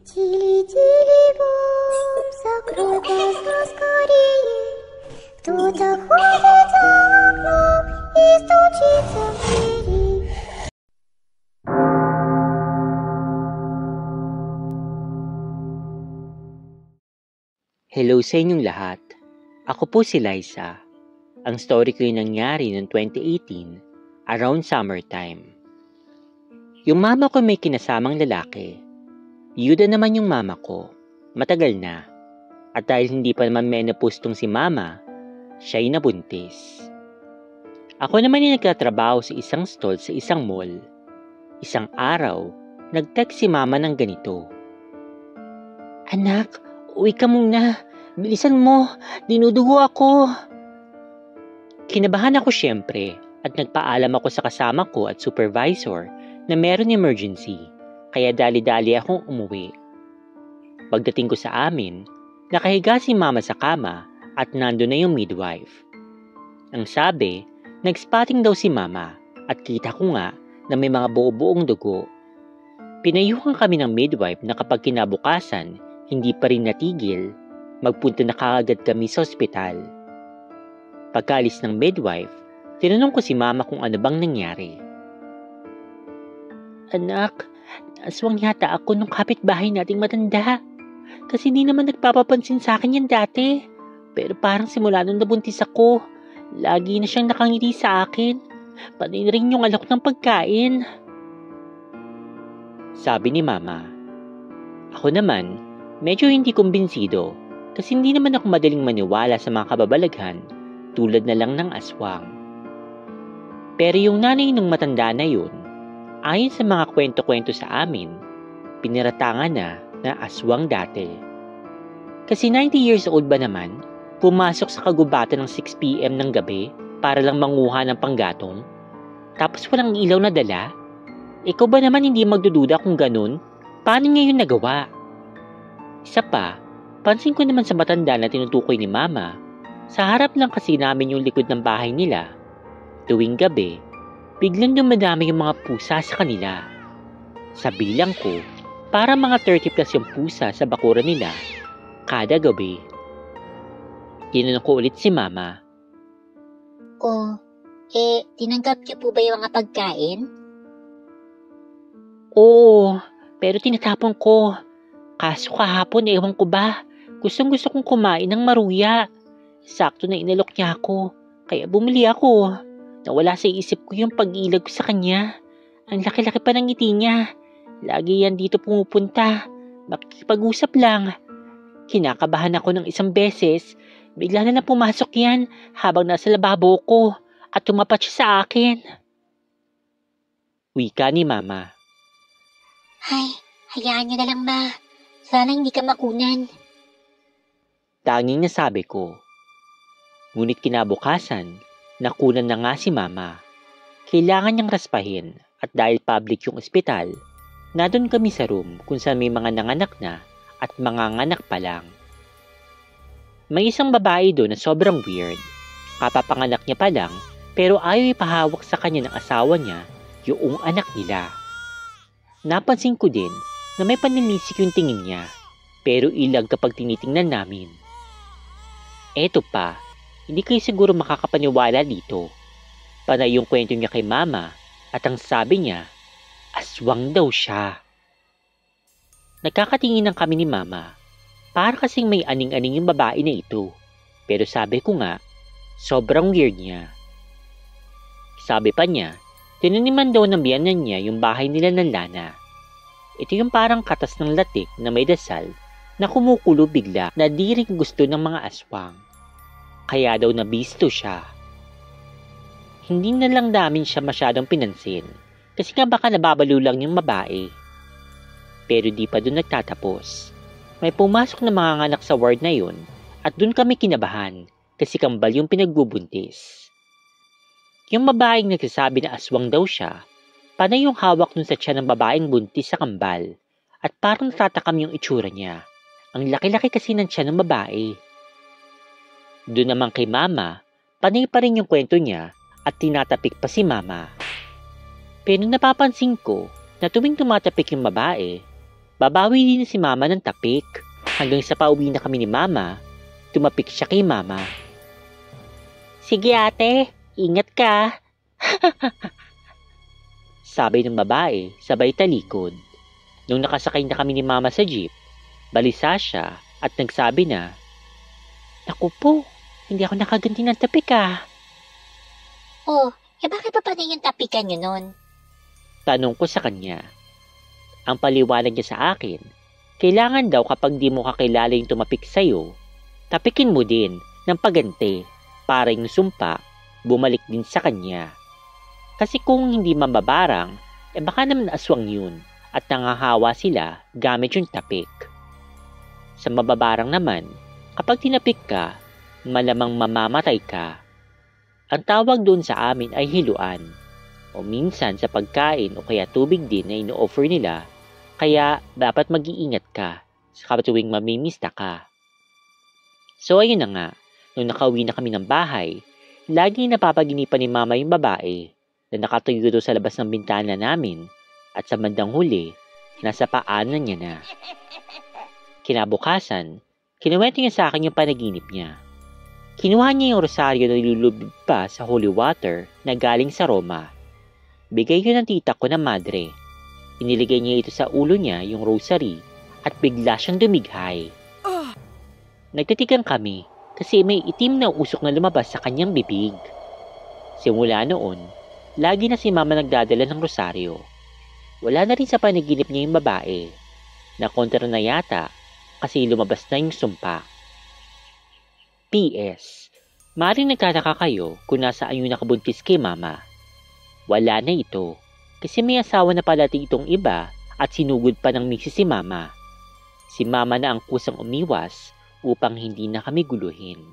Тили-тили-бом, закрой глаза скорее. Кто-то ходит за окном и стучится в двери. Hello sa inyong lahat. Ako po si Liza. Ang story ko ay nangyari noong 2018, around summertime. Yung mama ko may kinasamang lalaki. Yuda naman yung mama ko. Matagal na. At dahil hindi pa naman menopause tong si mama, siya'y nabuntis. Ako naman ay nagtatrabaho sa isang stall sa isang mall. Isang araw, nag-text si mama ng ganito. Anak, uwi ka muna. Bilisan mo. Dinudugo ako. Kinabahan ako syempre at nagpaalam ako sa kasama ko at supervisor na meron emergency kaya dali-dali akong umuwi. Pagdating ko sa amin, nakahiga si mama sa kama at nando na yung midwife. Ang sabi, nag-spotting daw si mama at kita ko nga na may mga buo-buong dugo. Pinayuhan kami ng midwife na kapag kinabukasan, hindi pa rin natigil, magpunta na kaagad kami sa ospital. Pagkaalis ng midwife, tinanong ko si mama kung ano bang nangyari. Anak, aswang yata ako nung kapitbahay nating matanda. Kasi di naman nagpapapansin sa akin yan dati. Pero parang simula nung nabuntis ako, lagi na siyang nakangiti sa akin. Pati rin yung alok ng pagkain. Sabi ni mama. Ako naman, medyo hindi kumbinsido kasi hindi naman ako madaling maniwala sa mga kababalaghan tulad na lang ng aswang. Pero yung nanay nung matanda na yun, ayon sa mga kwento-kwento sa amin, piniratangan na aswang dati. Kasi 90 years old ba naman, pumasok sa kagubatan ng 6 PM ng gabi para lang manguha ng panggatong? Tapos walang ilaw na dala? Ikaw ba naman hindi magdududa kung ganun? Paano niya yun nagawa? Isa pa, pansin ko naman sa matanda na tinutukoy ni mama, sa harap lang kasi namin yung likod ng bahay nila. Tuwing gabi, biglang dumadami yung mga pusa sa kanila. Sa bilang ko, para mga 30 plus yung pusa sa bakuran nila, kada gabi. Tinanong ko ulit si mama. Tinanggap niyo po ba yung mga pagkain? Oo, pero tinatapon ko. Kaso kahapon, ewan ko ba, gustong-gusto kong kumain ng maruya. Sakto na inalok niya ako, kaya bumili ako. Nawala sa isip ko yung pag-ilag ko sa kanya. Ang laki-laki pa ng ngiti niya. Lagi yan dito pumupunta. Makikipag-usap lang. Kinakabahan ako ng isang beses. Bigla na pumasok yan habang nasa lababo ko at tumapat siya sa akin. Wika ni mama. Ay, hayaan niyo na lang ma. Sana hindi ka makunan. Tanging nasabi ko. Ngunit kinabukasan, nakunan na nga si mama. Kailangan niyang raspahin at dahil public yung ospital, nadun kami sa room kung saan may mga nanganak na at mga nganak pa lang. May isang babae doon na sobrang weird. Kapapanganak niya pa lang pero ayaw ipahawak sa kanya ng asawa niya yung anak nila. Napansin ko din na may paninisik yung tingin niya pero ilag kapag tinitingnan namin. Eto pa, hindi kayo siguro makakapaniwala dito. Panay yung kwento niya kay mama at ang sabi niya, aswang daw siya. Nagkakatinginan kami ni mama. Para kasing may aning-aning yung babae na ito. Pero sabi ko nga, sobrang weird niya. Sabi pa niya, tinaniman daw ng biyanan niya yung bahay nila ng lana. Ito yung parang katas ng latik na may dasal na kumukulo bigla na di rin gusto ng mga aswang. Kaya daw nabisto siya. Hindi na lang namin siya masyadong pinansin kasi nga baka nababalo lang yung babae. Pero di pa doon nagtatapos. May pumasok na mga anak sa ward na yun at doon kami kinabahan kasi kambal yung pinagbubuntis. Yung babaeng nagsasabi na aswang daw siya, panay yung hawak nun sa tiyan ng babaeng buntis sa kambal at parang natatakam yung itsura niya. Ang laki-laki kasi ng tiyan ng babae. Doon naman kay mama, panay pa rin yung kwento niya at tinatapik pa si mama. Pero napapansin ko na tuwing tumatapik yung babae, Babawi din si Mama ng tapik. Hanggang sa pauwi na kami ni Mama, tumapik siya kay Mama. Sige ate, ingat ka. Sabi ng babae, sabay talikod. Nung nakasakay na kami ni Mama sa jeep, balisa siya at nagsabi na, Naku po, hindi ako nakaganti ng tapik Oh, bakit pa paano yung tapikan nyo nun? Tanong ko sa kanya. Ang paliwanag niya sa akin, kailangan daw kapag di mo kakilala yung tumapik sa'yo, tapikin mo din ng pagante para yung sumpa bumalik din sa kanya. Kasi kung hindi mababarang, baka naman aswang yun at nangahawa sila gamit yung tapik. Sa mababarang naman, kapag tinapik ka, malamang mamamatay ka. Ang tawag doon sa amin ay hiluan o minsan sa pagkain o kaya tubig din na ino-offer nila, kaya dapat mag-iingat ka sa tuwing mamimista ka. So ayun na nga, nung nakauwi na kami ng bahay, laging napapaginipan ni Mama yung babae na nakatuyo doon sa labas ng bintana namin at sa bandang huli, nasa paanan niya na. Kinabukasan, kinuwento niya sa akin yung panaginip niya. Kinuha niya yung rosaryo na nilulubid pa sa holy water na galing sa Roma. Bigay yun ng tita ko na madre. Iniligay niya ito sa ulo niya yung rosary at bigla siyang dumighay. Nagtitigan kami kasi may itim na usok na lumabas sa kanyang bibig. Simula noon, lagi na si Mama nagdadala ng rosaryo. Wala na rin sa panaginip niya yung babae. Nakontra na yata kasi lumabas na yung sumpa. P.S. Maring nagtataka kayo kung nasaan yung nakabuntis kay Mama. Wala na ito kasi may asawa na pala itong iba at sinugod pa ng misis si Mama. Si Mama na ang kusang umiwas upang hindi na kami guluhin.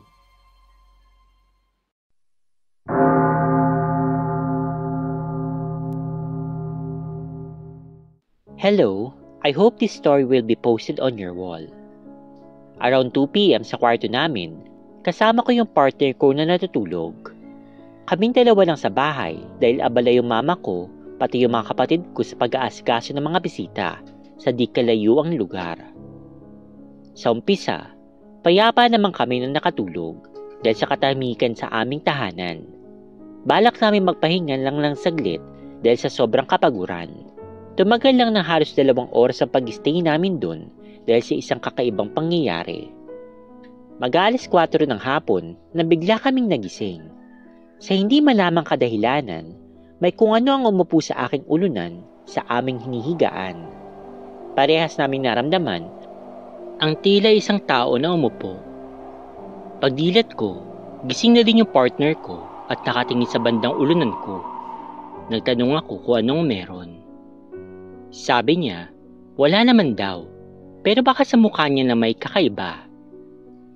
Hello, I hope this story will be posted on your wall. Around 2 p.m. sa kwarto namin, kasama ko yung partner ko na natutulog. Kaming dalawa lang sa bahay dahil abala yung mama ko pati yung mga kapatid ko sa pag-aasikaso ng mga bisita sa di kalayo ang lugar. Sa umpisa, payapa naman kami na nakatulog dahil sa katahimikan sa aming tahanan. Balak namin magpahinga lang ng saglit dahil sa sobrang kapaguran. Tumagal lang ng halos 2 oras ang pag-stay namin doon dahil sa isang kakaibang pangyayari. Mag-alas 4 ng hapon na bigla kaming nagising. Sa hindi malamang kadahilanan, may kung ano ang umupo sa aking ulunan sa aming hinihigaan. Parehas naming naramdaman ang tila isang tao na umupo. Pagdilat ko, gising na din yung partner ko at nakatingin sa bandang ulunan ko. Nagtanong ako kung anong meron. Sabi niya, wala naman daw, pero baka sa mukha niya na may kakaiba.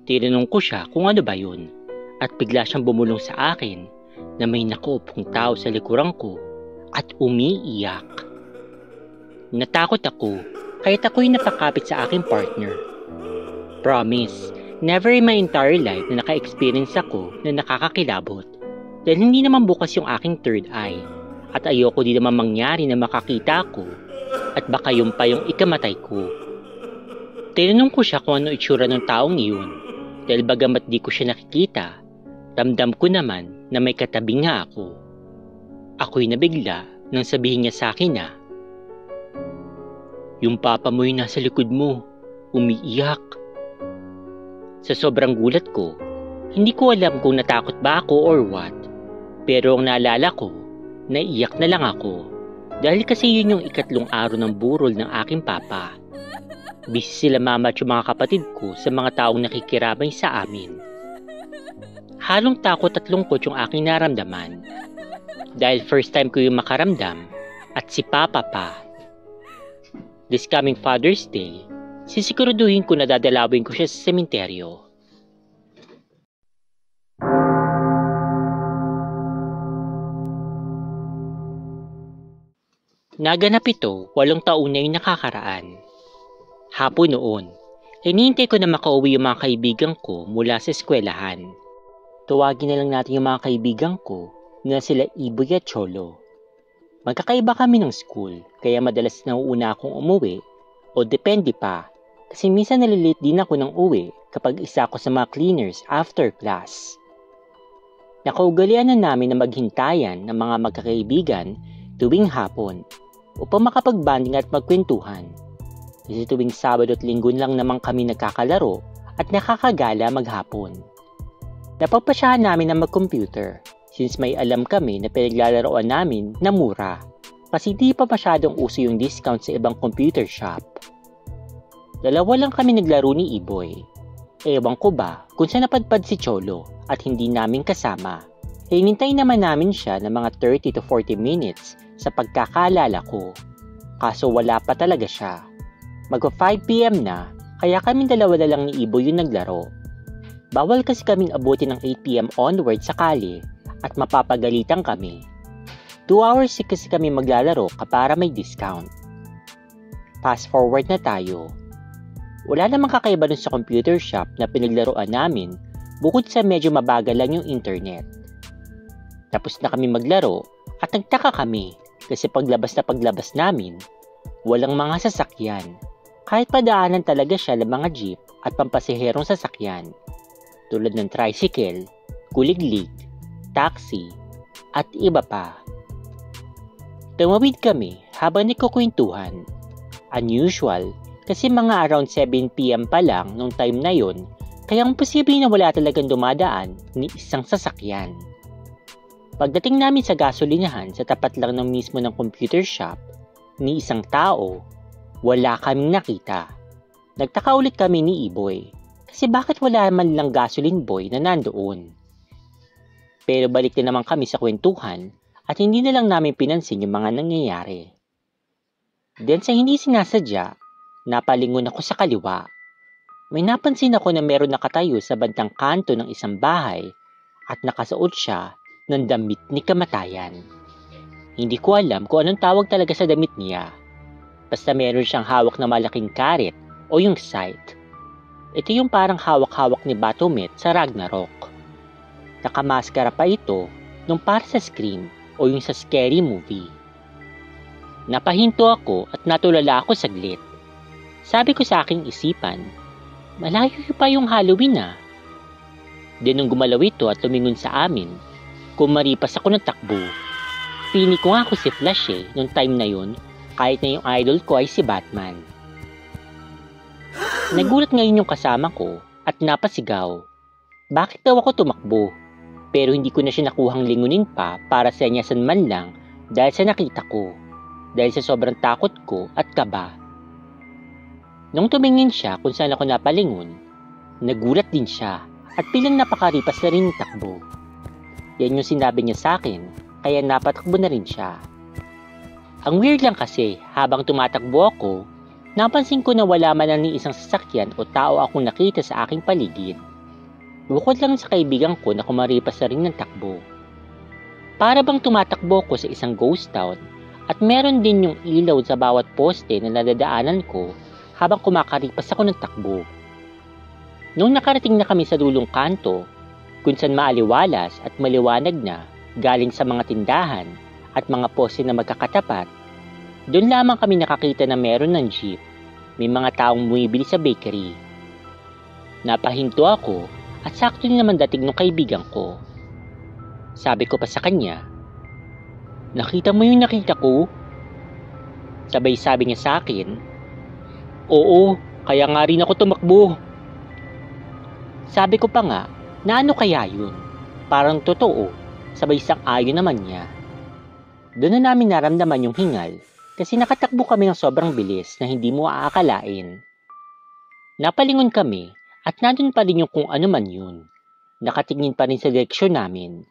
Tinanong ko siya kung ano ba yun at bigla siyang bumulong sa akin na may nakuupong tao sa likuran ko at umiiyak. Natakot ako kahit ako'y napakapit sa aking partner. Promise, never in my entire life na naka-experience ako na nakakakilabot dahil hindi naman bukas yung aking third eye at ayoko din naman mangyari na makakita ako at baka yun pa yung ikamatay ko. Tinanong ko siya kung ano itsura ng taong iyon dahil bagamat di ko siya nakikita, damdam ko naman na may katabi nga ako. Ako'y nabigla nang sabihin niya sa akin na, yung papa mo'y nasa likod mo, umiiyak. Sa sobrang gulat ko, hindi ko alam kung natakot ba ako or what, pero ang naalala ko, naiyak na lang ako dahil kasi yun yung ikatlong araw ng burol ng aking papa. Busy sila mama at yung mga kapatid ko sa mga taong nakikiramay sa amin. Halong takot at lungkot yung aking naramdaman. Dahil first time ko yung makaramdam at si Papa pa. This coming Father's Day, sisiguraduhin ko na dadalawin ko siya sa sementeryo. Naganap ito 8 taon na yung nakakaraan. Hapon noon, hinihintay ko na makauwi yung mga kaibigan ko mula sa eskwelahan. Tuwagin na lang natin yung mga kaibigan ko na sila Iboy at Cholo. Magkakaiba kami ng school, kaya madalas nauuna akong umuwi O depende pa, kasi minsan nalilate din ako ng uwi kapag isa ako sa mga cleaners after class. Nakaugalian na namin na maghintayan ng mga magkakaibigan tuwing hapon upang makapagbanding at magkwentuhan. Kasi tuwing Sabado at Linggo lang naman kami nagkakalaro at nakakagala maghapon. Napapasyahan namin na mag-computer since may alam kami na pinaglalaroan namin na mura kasi di pa masyadong uso yung discount sa ibang computer shop. Dalawa lang kami naglaro ni Iboy. Ewan ko ba kung saan napadpad si Cholo at hindi namin kasama. Hinintay naman namin siya ng mga 30 to 40 minutes sa pagkakaalala ko. Kaso wala pa talaga siya. Magpa 5 PM na, kaya kami dalawa na lang ni Iboy yung naglaro. Bawal kasi kaming abutin ng 8 PM onward sa kali at mapapagalitan kami. 2 hours kasi kami maglalaro para may discount. Fast forward na tayo. Wala namang kakaiba dun sa computer shop na pinaglaruan namin bukod sa medyo mabagal lang yung internet. Tapos na kami maglaro at nagtaka kami kasi paglabas namin, walang mga sasakyan. Kahit padaanan talaga siya ng mga jeep at pampasaherong sasakyan tulad ng tricycle, kuliglig, taxi, at iba pa. Tumawid kami habang nagkukwentuhan. Unusual kasi mga around 7 PM pa lang nung time na yon, kaya ang posible na wala talagang dumadaan ni isang sasakyan. Pagdating namin sa gasolinahan sa tapat lang ng mismo ng computer shop, ni isang tao, wala kaming nakita. Nagtaka ulit kami ni Iboy kasi bakit wala man lang gasoline boy na nandoon. Pero balik na naman kami sa kwentuhan at hindi na lang namin pinansin yung mga nangyayari. Then sa hindi sinasadya, napalingon ako sa kaliwa. May napansin ako na meron nakatayo sa bandang kanto ng isang bahay at nakasuot siya ng damit ni kamatayan. Hindi ko alam kung anong tawag talaga sa damit niya. Basta meron siyang hawak na malaking karet o yung scythe. Ito yung parang hawak-hawak ni Baphomet sa Ragnarok. Nakamaskara pa ito nung para sa Scream o yung sa Scary Movie. Napahinto ako at natulala ako saglit. Sabi ko sa aking isipan, malayo pa yung Halloween na. Then nung gumalaw ito at lumingon sa amin, kumaripas ako ng takbo. Pini ko nga ako si Flash nung time na yun, kahit na yung idol ko ay si Batman. Nagulat ngayon yung kasama ko at napasigaw. Bakit daw ako tumakbo? Pero hindi ko na siya nakuhang lingunin pa para senyasan man lang dahil sa nakita ko. Dahil sa sobrang takot ko at kaba. Nung tumingin siya kung saan ako napalingon, nagulat din siya at bilang napakaripas na rin takbo. Yan yung sinabi niya sa akin, kaya napatakbo na rin siya. Ang weird lang kasi, habang tumatakbo ako, napansin ko na wala man lang ni isang sasakyan o tao akong nakita sa aking paligid. Bukod lang sa kaibigan ko na kumaripas na rin ng takbo. Para bang tumatakbo ko sa isang ghost town at meron din yung ilaw sa bawat poste na nadadaanan ko habang kumakaripas ako ng takbo. Nung nakarating na kami sa dulong kanto, kung saan maaliwalas at maliwanag na galing sa mga tindahan at mga poste na magkakatapat, doon lamang kami nakakita na meron ng jeep. May mga taong bumibili sa bakery. Napahinto ako at sakto din naman dating ng kaibigan ko. Sabi ko pa sa kanya, "Nakita mo yung nakita ko?" Sabay sabi niya sa akin, "Oo, kaya nga rin ako tumakbo." Sabi ko pa nga, na ano kaya yun? Parang totoo, sabay sang-ayon naman niya. Doon na namin naramdaman yung hingal kasi nakatakbo kami ng sobrang bilis na hindi mo aakalain. Napalingon kami at nandun pa rin yung kung ano man yun. Nakatingin pa rin sa direksyon namin.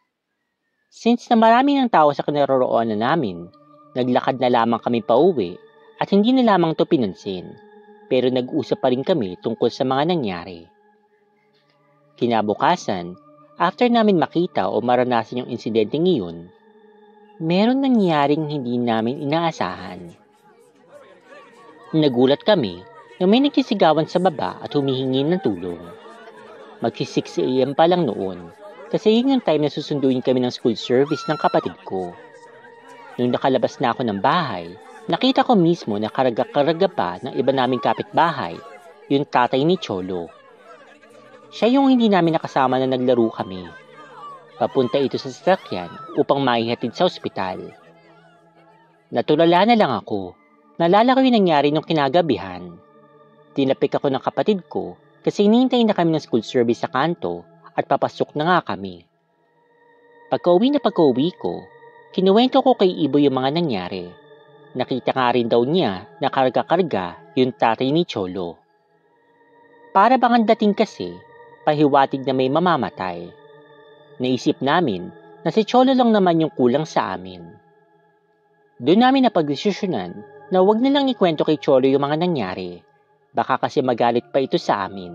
Since na marami ng tao sa kinaroroonan namin, naglakad na lamang kami pauwi at hindi na lamang to pinansin. Pero nag-usap pa rin kami tungkol sa mga nangyari. Kinabukasan, after namin makita o maranasan yung insidente ngayon, meron nangyaring hindi namin inaasahan. Nagulat kami na may nagsisigawan sa baba at humihingi ng tulong. Magsi-6 AM pa lang noon kasi yun yung time na susunduin kami ng school service ng kapatid ko. Nung nakalabas na ako ng bahay, Nakita ko mismo na karga-karga pa ng iba naming kapitbahay, yung tatay ni Cholo. Siya yung hindi namin nakasama na naglaro kami. Papunta ito sa sasakyan upang maihatid sa ospital. Natulala na lang ako. Nalala ko yung nangyari nung kinagabihan. Tinapik ako ng kapatid ko kasi hinihintay na kami ng school service sa kanto at papasok na nga kami. Pagka-uwi ko, kinuwento ko kay Ibo yung mga nangyari. Nakita nga rin daw niya na karga-karga yung tatay ni Cholo. Para bang ang dating kasi, pahiwatig na may mamamatay. Naisip namin na si Cholo lang naman yung kulang sa amin. Doon namin napagdesisyonan na wag na lang ikwento kay Cholo yung mga nangyari. Baka kasi magalit pa ito sa amin.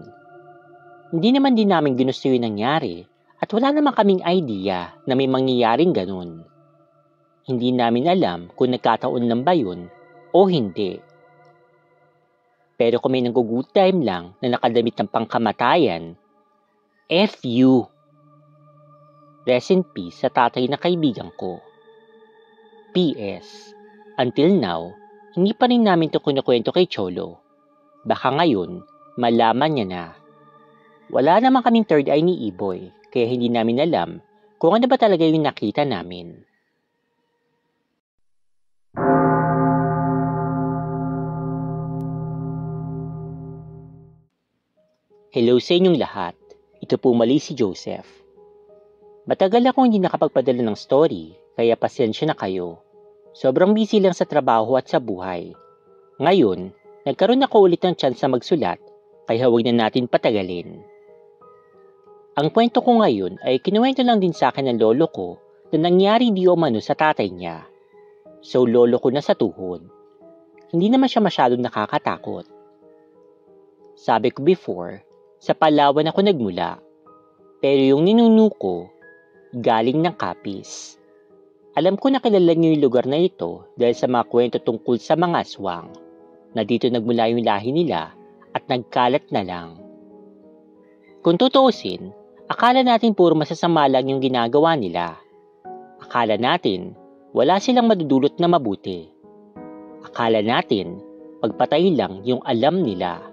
Hindi naman din namin ginusto yung nangyari at wala naman kaming idea na may mangyayaring ganun. Hindi namin alam kung nagkataon lang ba yun o hindi. Pero kung may nag-good time lang na nakadamit ng pangkamatayan, F.U. Rest in peace sa tatay na kaibigan ko. P.S. Until now, hindi pa rin namin ito kinukwento kay Cholo. Baka ngayon, malaman niya na. Wala naman kaming third eye ni Iboy, kaya hindi namin alam kung ano ba talaga yung nakita namin. Hello sa inyong lahat. Ito po mali si Joseph. Matagal akong hindi nakapagpadala ng story, kaya pasensya na kayo. Sobrang busy lang sa trabaho at sa buhay. Ngayon, nagkaroon ako ulit ng chance na magsulat, kaya huwag na natin patagalin. Ang kwento ko ngayon ay kinuwento lang din sa akin ng lolo ko na nangyari di umano sa tatay niya. So lolo ko na sa tuhod. Hindi naman siya masyadong nakakatakot. Sabi ko before, sa Palawan ako nagmula. Pero yung ninuno ko, galing ng Capiz. Alam ko na kilala niyo yung lugar na ito dahil sa mga kwento tungkol sa mga aswang, na dito nagmula yung lahi nila at nagkalat na lang. Kung tutuusin, akala natin puro masasama lang yung ginagawa nila. Akala natin, wala silang madudulot na mabuti. Akala natin, pagpatay lang yung alam nila.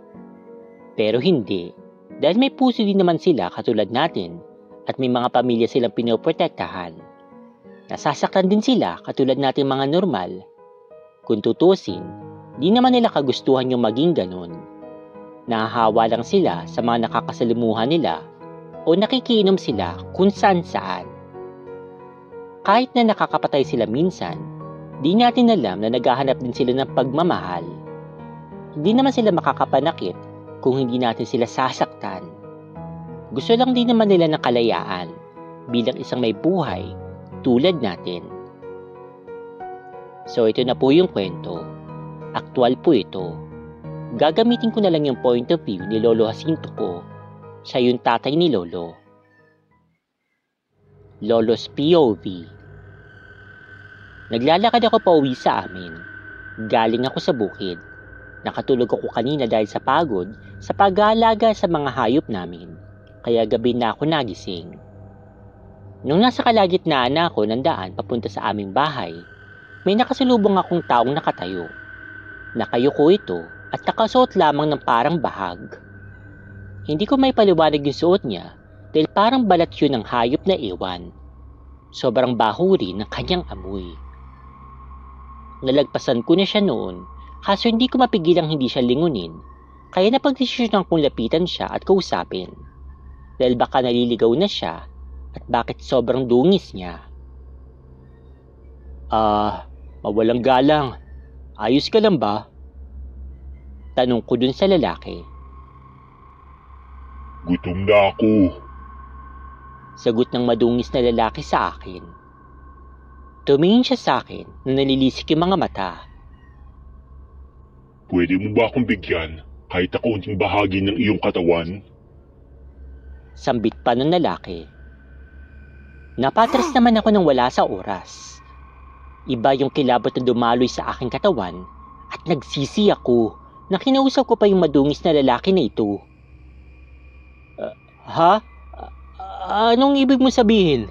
Pero hindi, dahil may puso din naman sila katulad natin at may mga pamilya silang pinoprotektahan. Nasasaktan din sila katulad natin mga normal. Kung tutusin, di naman nila kagustuhan yung maging ganun. Nahahawa lang sila sa mga nakakasalimuhan nila o nakikiinom sila kung saan-saan. Kahit na nakakapatay sila minsan, di natin alam na naghahanap din sila ng pagmamahal. Hindi naman sila makakapanakit kung hindi natin sila sasaktan. Gusto lang din naman nila ng kalayaan bilang isang may buhay tulad natin. So ito na po yung kwento. Aktual po ito. Gagamitin ko na lang yung point of view ni Lolo Jacinto ko. Siya yung tatay ni Lolo. Lolo's POV. Naglalakad ako pa uwi sa amin. Galing ako sa bukid. Nakatulog ako kanina dahil sa pagod sa pag-aalaga sa mga hayop namin. Kaya gabi na ako nagising. Nung nasa kalagitnaan na ako ng daan papunta sa aming bahay, may nakasalubong akong taong nakatayo. Nakayuko ito at nakasuot lamang ng parang bahag. Hindi ko may paliwanag yung suot niya dahil parang balat yun ng hayop na iwan. Sobrang baho rin ng kanyang amoy. Nalagpasan ko na siya noon, kaso hindi ko mapigilang hindi siya lingunin, kaya napagdesisyonan kong lapitan siya at kausapin. Dahil baka naliligaw na siya at bakit sobrang dungis niya. Mawalang galang. Ayos ka lang ba? Tanong ko dun sa lalaki. Gutom na ako. Sagot ng madungis na lalaki sa akin. Tumingin siya sa akin na nalilisik yung mga mata. Pwede mo ba akong bigyan kahit na kaunting bahagi ng iyong katawan? Sambit pa ng lalaki. Napatras naman ako nang wala sa oras. Iba yung kilabot na dumaloy sa aking katawan at nagsisi ako na kinausap ko pa yung madungis na lalaki na ito. Anong ibig mo sabihin?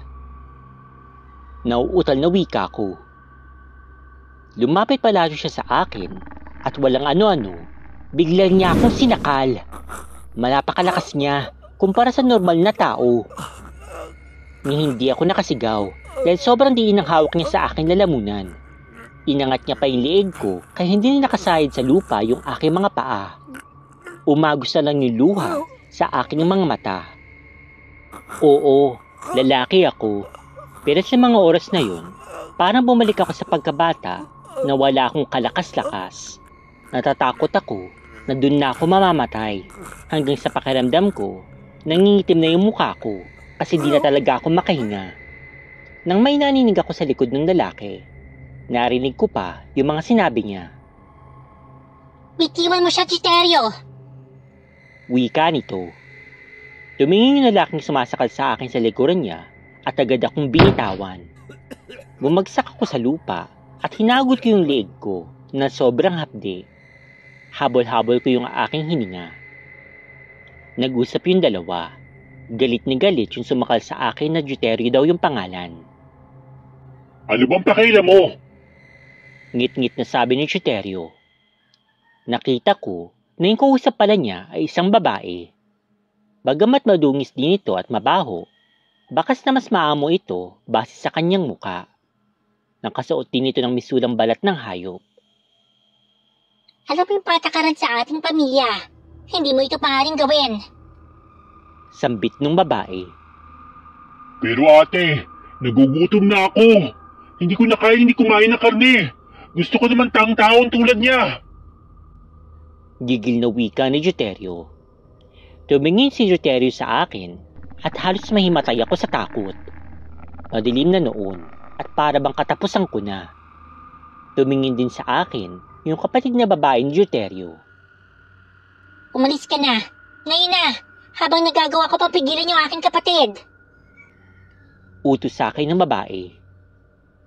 Nauutal na wika ko. Lumapit palalo siya sa akin at walang ano-ano, biglang niya akong sinakal. Malapakalakas niya kumpara sa normal na tao. Hindi ako nakasigaw dahil sobrang diin ang hawak niya sa aking lalamunan. Inangat niya pa yung leeg ko kaya hindi na nakasayad sa lupa yung aking mga paa. Umagos na lang yung luha sa aking mga mata. Oo, lalaki ako. Pero sa mga oras na yun, parang bumalik ako sa pagkabata na wala akong kalakas-lakas. Natatakot ako na dun na ako mamamatay hanggang sa pakiramdam ko, nangingitim na yung mukha ko kasi di na talaga ako makahinga. Nang may naninig ako sa likod ng lalaki, narinig ko pa yung mga sinabi niya. Bitiwan mo siya, Chiterio! Wika nito. Tumingin yung lalaking sumasakal sa akin sa likuran niya at agad akong binitawan. Bumagsak ako sa lupa at hinagot ko yung leeg ko na sobrang hapde. Habol-habol ko yung aking hininga. Nag-usap yung dalawa. Galit na galit yung sumakal sa akin na Juterio daw yung pangalan. Ano bang pakialam mo? Ngit-ngit na sabi ni Juterio. Nakita ko na yung kausap pala niya ay isang babae. Bagamat madungis din ito at mabaho, bakas na mas maamo ito base sa kanyang muka. Nakasuot din ito ng misulang balat ng hayop. Alam mo yung patakaran sa ating pamilya. Hindi mo ito maaaring gawin. Sambit ng babae. Pero ate, nagugutom na ako. Hindi ko na kaya hindi kumain ng karne. Gusto ko naman taong-taon tulad niya. Gigil na wika ni Juterio. Tumingin si Juterio sa akin at halos mahimatay ako sa takot. Madilim na noon at para bang katapusan ko na. Tumingin din sa akin yung kapatid na babae ni Juterio. Umalis ka na. Ngayon na. Habang nagagawa ko pang pigilan yung aking kapatid. Utos sa akin ng babae.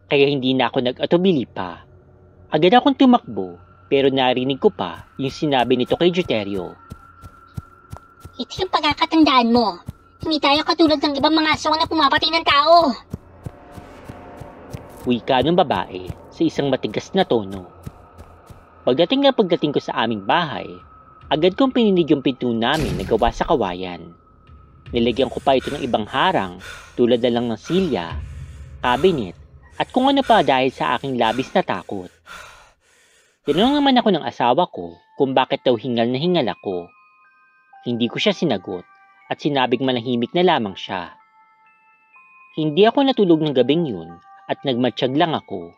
Kaya hindi na ako nag-atubili pa. Agad akong tumakbo pero narinig ko pa yung sinabi nito kay Juterio. Ito yung pagkakatandaan mo. Hindi tayo katulad ng ibang mga aswang na pumapatay ng tao. Wika ng babae sa isang matigas na tono. Pagdating ko sa aming bahay, agad kong pininig yung pinto namin na gawa sa kawayan. Nilagyan ko pa ito ng ibang harang tulad na lang ng silya, cabinet, at kung ano pa dahil sa aking labis na takot. Tinanong naman ako ng asawa ko kung bakit daw hingal na hingal ako. Hindi ko siya sinagot at sinabing manahimik na lamang siya. Hindi ako natulog ng gabing yun at nagmatsyag lang ako.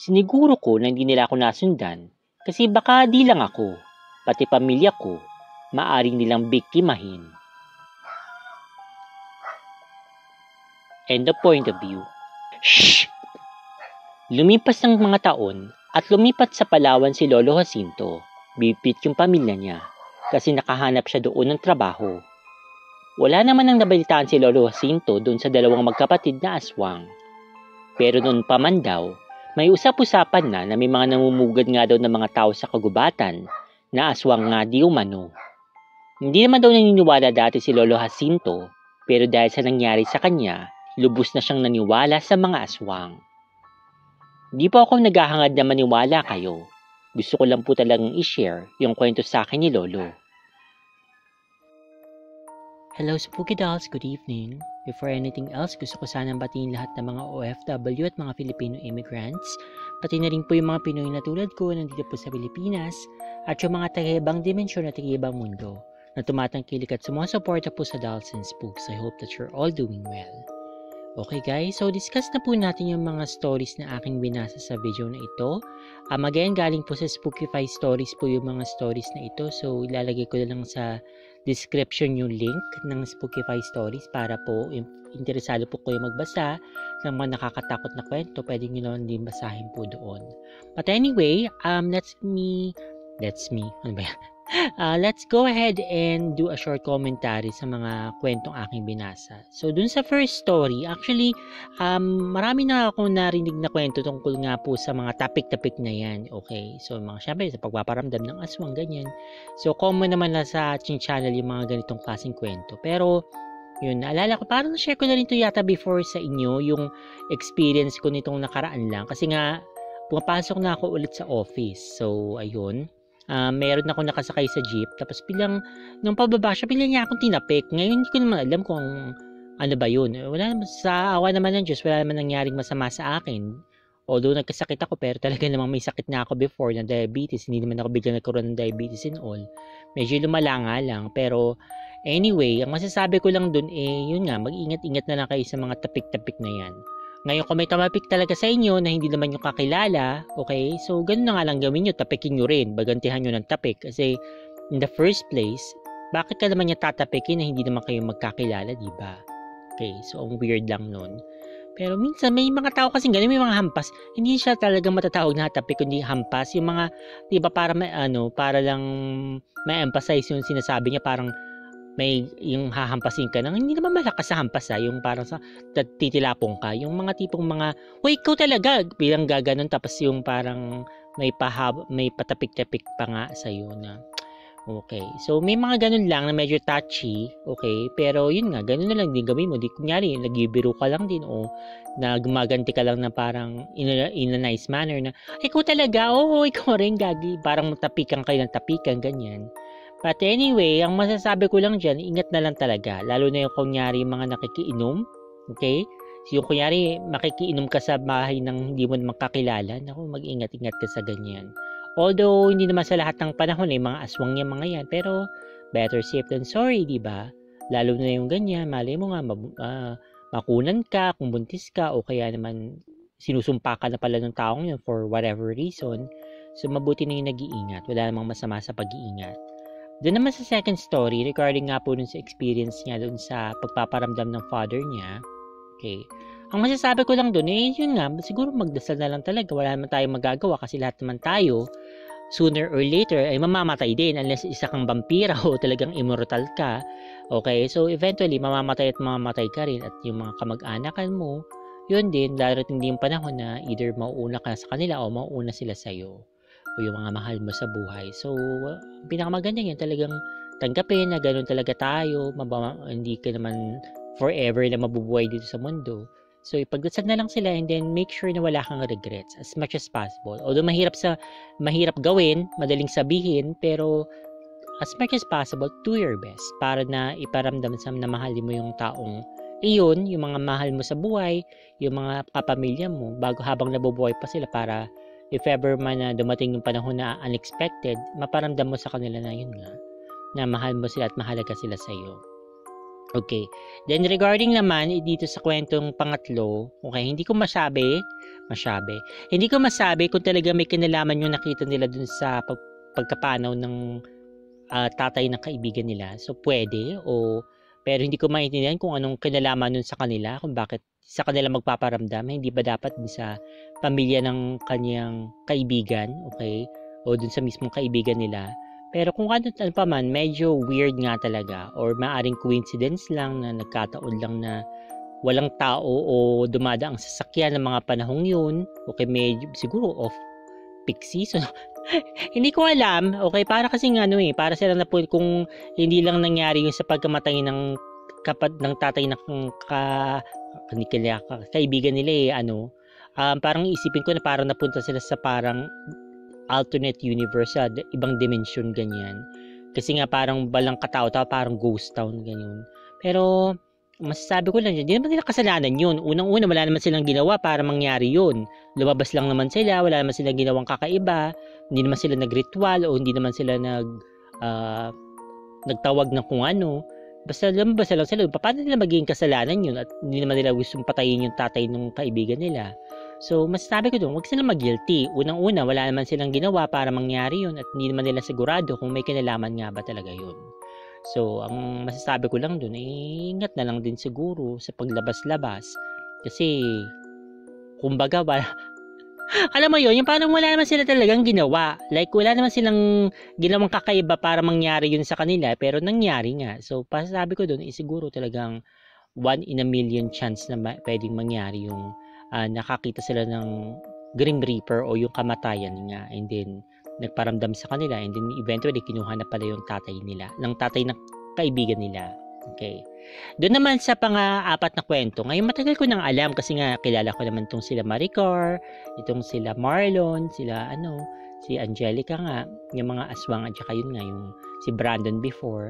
Siniguro ko na hindi nila ako nasundan kasi baka di lang ako, pati pamilya ko, maaring nilang biktimahin. End of point of view. Shh! Lumipas ng mga taon at lumipat sa Palawan si Lolo Jacinto. Bipit yung pamilya niya kasi nakahanap siya doon ng trabaho. Wala naman ang nabalitaan si Lolo Jacinto doon sa dalawang magkapatid na aswang. Pero noon pa man daw, may usap-usapan na may mga namumugad nga daw ng mga tao sa kagubatan na aswang nga di umano. Hindi naman daw naniniwala dati si Lolo Jacinto pero dahil sa nangyari sa kanya, lubos na siyang naniwala sa mga aswang. Di po ako naghahangad na maniwala kayo. Gusto ko lang po talagang i-share yung kwento sa akin ni Lolo. Hello Spooky Dolls, good evening. Before anything else, gusto ko sanang batiin lahat ng mga OFW at mga Filipino immigrants, pati na rin po yung mga Pinoy na tulad ko nandito po sa Pilipinas, at yung mga taga-ibang dimensyon at taga-ibang mundo na tumatangkilik at sumusuporta po sa Dolls and Spooks. I hope that you're all doing well. Okay guys, so discuss na po natin yung mga stories na aking binasa sa video na ito. Again, galing po sa Spookify Stories po yung mga stories na ito. So ilalagay ko na lang sa description yung link ng Spookify Stories para po interesado po kayo magbasa ng mga nakakatakot na kwento. Pwede nyo naman din basahin po doon. But anyway, let's go ahead and do a short commentary sa mga kwentong aking binasa. So, dun sa first story, actually, marami na akong narinig na kwento tungkol nga po sa mga topic na yan. Okay, so syempre, sa pagpaparamdam ng aswang, ganyan. So, common naman na sa ating channel yung mga ganitong klaseng kwento. Pero, yun, naalala ko, parang na-share ko na rin ito yata before sa inyo, yung experience ko nitong nakaraan lang. Kasi nga, pumapasok na ako ulit sa office. So, ayun. Meron ako nakasakay sa jeep. Tapos nung pababa siya, bigla niya akong tinapik. Ngayon, hindi ko naman alam kung ano ba yun. Wala naman, sa awa naman ng Diyos, wala naman nangyaring masama sa akin. Although nagkasakit ako, pero talaga namang may sakit na ako before na diabetes. Hindi naman ako biglang nagkaroon ng diabetes and all. Medyo lumala nga lang. Pero anyway, ang masasabi ko lang dun yun nga, mag-ingat-ingat na lang kayo sa mga tapik-tapik na yan. Ngayon, kung may tumapik talaga sa inyo na hindi naman nyo kakilala, okay, so ganun na nga lang gawin nyo, tapikin nyo rin, bagantihan nyo ng tapik. Kasi in the first place, bakit ka naman niya tatapikin na hindi naman kayo magkakilala, diba? Okay, so ang weird lang nun. Pero minsan may mga tao kasing ganun, may mga hampas. Hindi siya talaga matatawag na tapik, kundi hampas. Yung mga, diba, para para lang ma-emphasize yung sinasabi niya, parang may yung hahampasin ka nang hindi naman malakas sa hampas yung parang sa titilapong ka. Yung mga tipong mga, "Uy, ikaw talaga," bilang gaganon, tapos yung parang may patapik-tapik pa nga sa'yo na. Okay. So, may mga ganun lang na medyo touchy. Okay. Pero, yun nga, ganun na lang din gawin mo. Di, kunyari, nagbibiro ka lang din o gumaganti ka lang na parang in a nice manner na, "Ikaw talaga, oo, ikaw rin, gagi." Parang tapikan kayo ng tapikan, ganyan. But anyway, ang masasabi ko lang dyan, ingat na lang talaga. Lalo na yung kunyari mga nakikiinom. Okay? So, yung kunyari, makikiinom ka sa bahay ng hindi mo naman kakilala, naku, mag-ingat-ingat ka sa ganyan. Although, hindi naman sa lahat ng panahon mga aswang yung mga yan. Pero, better safe than sorry, di ba? Lalo na yung ganyan, malay mo nga, makunan ka, kung buntis ka, o kaya naman sinusumpa ka na pala ng taong yun for whatever reason. So, mabuti na yung nag-iingat. Wala namang masama sa pag-iingat. Doon naman sa second story, regarding nga po dun sa experience niya dun sa pagpaparamdam ng father niya. Okay. Ang masasabi ko lang dun, yun nga, siguro magdasal na lang talaga. Wala naman tayong magagawa kasi lahat naman tayo, sooner or later, ay mamamatay din unless isa kang vampira o talagang immortal ka. Okay, so eventually, mamamatay at mamamatay ka rin at yung mga kamag-anakan mo, yun din, darating din yung panahon na either mauuna ka sa kanila o mauuna sila sa'yo. O yung mga mahal mo sa buhay. So, pinakamaganda yan talagang tanggapin na gano'n talaga tayo. Hindi ka naman forever na mabubuhay dito sa mundo. So, ipagdasal na lang sila and then make sure na wala kang regrets as much as possible. Although mahirap gawin, madaling sabihin, pero as much as possible, do your best para na iparamdam na mahalin mo yung taong iyon, yung mga mahal mo sa buhay, yung mga kapamilya mo, bago habang nabubuhay pa sila para if ever man na dumating yung panahon na unexpected, maparamdam mo sa kanila na yun nga, na mahal mo sila at mahalaga sila sa iyo. Okay. Then regarding naman dito sa kwentong pangatlo, okay, hindi ko masabi kung talaga may kinalaman yung nakita nila dun sa pagkapanaw ng tatay ng kaibigan nila. So pwede pero hindi ko maintindihan kung anong kinalaman nun sa kanila, kung bakit sa kanila magpaparamdam. Hindi ba dapat dun sa pamilya ng kanyang kaibigan, okay? O dun sa mismong kaibigan nila. Pero kung ano pa man, medyo weird nga talaga. Or maaring coincidence lang na nagkataon lang na walang tao o dumadaang sasakyan ng mga panahong yun. Okay, medyo siguro off-peak season. Hindi ko alam. Okay, para kasi para sila na po kung hindi lang nangyari yung sa pagkamatay ng tatay ng kaibigan nila parang isipin ko na parang napunta sila sa parang alternate universe, ibang dimension ganyan. Kasi nga parang balang katao-tao, parang ghost town ganyan. Pero masasabi ko lang, hindi naman nila kasalanan yun. Unang-una, wala naman silang ginawa para mangyari yun. Lumabas lang naman sila, wala naman silang ginawang kakaiba, hindi naman sila nagritual o hindi naman sila nagtawag ng kung ano. Basta lumabas lang sila. Paano nila magiging kasalanan yun at hindi naman nila gustong patayin yung tatay ng kaibigan nila. So, masasabi ko doon, huwag silang mag-guilty. Unang-una, wala naman silang ginawa para mangyari yun at hindi naman nila sigurado kung may kinalaman nga ba talaga yun. So, ang masasabi ko lang doon, ingat na lang din siguro sa paglabas-labas. Kasi, kumbaga, alam mo yun, yung parang wala naman sila talagang ginawa. Like, wala naman silang ginawang kakaiba para mangyari yun sa kanila, pero nangyari nga. So, pasasabi ko doon, siguro talagang 1 in a million chance na pwedeng mangyari yung nakakita sila ng Grim Reaper o yung kamatayan nga. And then, nagparamdam sa kanila and then eventually kinuha na pala yung tatay nila, ng tatay ng kaibigan nila. Okay. Doon naman sa pang-apat na kwento, ngayon matagal ko nang alam kasi nga kilala ko naman itong sila Maricar, itong sila Marlon, sila si Angelica nga, yung mga aswang at saka yun nga yung si Brandon before,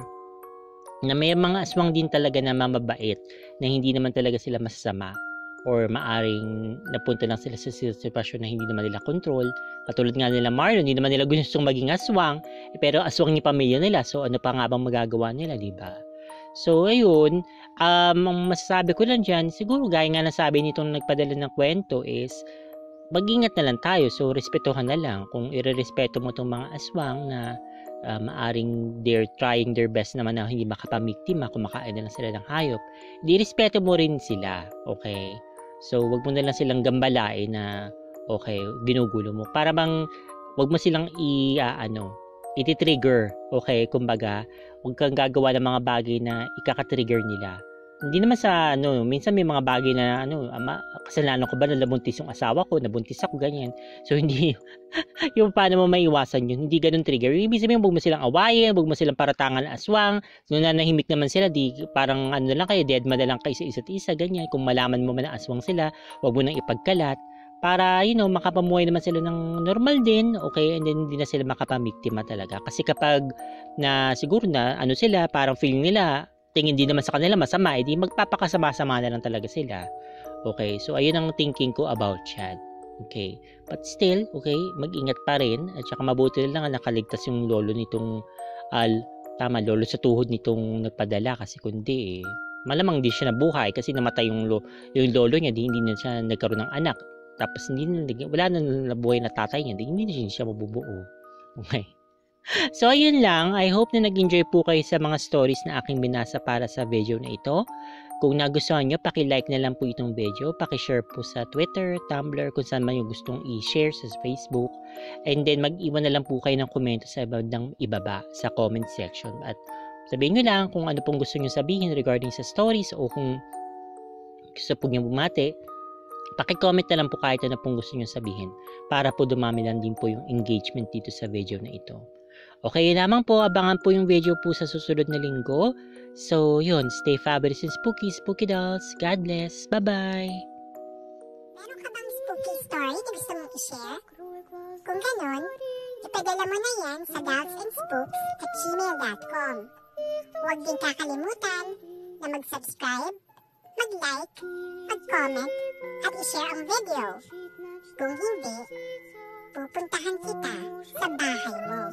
na may mga aswang din talaga na mamabait, na hindi naman talaga sila masasama or maaring napunta lang sila sa sitwasyon na hindi naman nila control. Katulad nga nila Marlon, hindi naman nila gustong maging aswang, pero aswang yung pamilya nila, so ano pa nga bang magagawa nila, di ba? So ayun, ang masasabi ko lang dyan, siguro gaya nga nasabi nitong nagpadala ng kwento is mag-ingat na lang tayo, so respetuhan na lang. Kung irerespeto mo itong mga aswang na maaring they're trying their best naman na hindi makapamiktima, kumakain na lang sila ng hayop, di respeto mo rin sila, okay? So wag mo na lang silang gambalain na okay, ginugulo mo. Para bang wag mo silang iti-trigger, okay? Kumbaga, wag kang gagawa ng mga bagay na ikaka-trigger nila. Hindi naman sa minsan may mga bagay na kasalanan ko ba na nabuntis yung asawa ko, nabuntis ako, ganyan. So hindi yung paano mo maiwasan yun, hindi ganun trigger. Ibig sabihin, wag mo silang awayin, wag mo silang paratangan na aswang. Nung nanahimik naman sila, di parang lang kayo, dead man na lang kayo sa isa't isa, ganyan. Kung malaman mo man na aswang sila, wag mo nang ipagkalat para makapamuhay naman sila ng normal din, okay, and then hindi na sila makapamiktima talaga. Kasi kapag na siguro na sila, parang feeling nila tingin din naman sa kanila masama, edi magpapakasama-sama na lang talaga sila. Okay, so ayun ang thinking ko about Chad. Okay, but still, okay, mag-ingat pa rin at saka mabuti lang na nakaligtas yung lolo nitong lolo sa tuhod nitong nagpadala, kasi kundi malamang di siya nabuhay kasi namatay yung lolo niya, hindi na siya nagkaroon ng anak. Tapos wala na nabuhay na tatay niya, hindi na siya mabubuo. Okay. So ayun lang, I hope na nag-enjoy po kayo sa mga stories na aking binasa para sa video na ito. Kung nagustuhan nyo, paki-like na lang po itong video, paki-share po sa Twitter, Tumblr, kung saan man yung gustong i-share sa Facebook, and then mag-iwan na lang po kayo ng komento sa ibaba sa comment section. At sabihin nyo lang kung ano pong gusto nyo sabihin regarding sa stories, o kung gusto po nyo bumati, paki-comment na lang po kahit ano pong gusto nyo sabihin para po dumami lang din po yung engagement dito sa video na ito. Okay, lamang po, abangan po yung video po sa susunod na linggo. So, yun, stay fabulous and spooky, spooky dolls. God bless. Bye-bye! Meron ka bang spooky story na gusto mong i-share? Kung ganon, ipadala mo na yan sa dollsandspooks@gmail.com. Huwag din kakalimutan na mag-subscribe, mag-like, mag-comment, at i-share ang video. Kung hindi, pupuntahan kita sa bahay mo.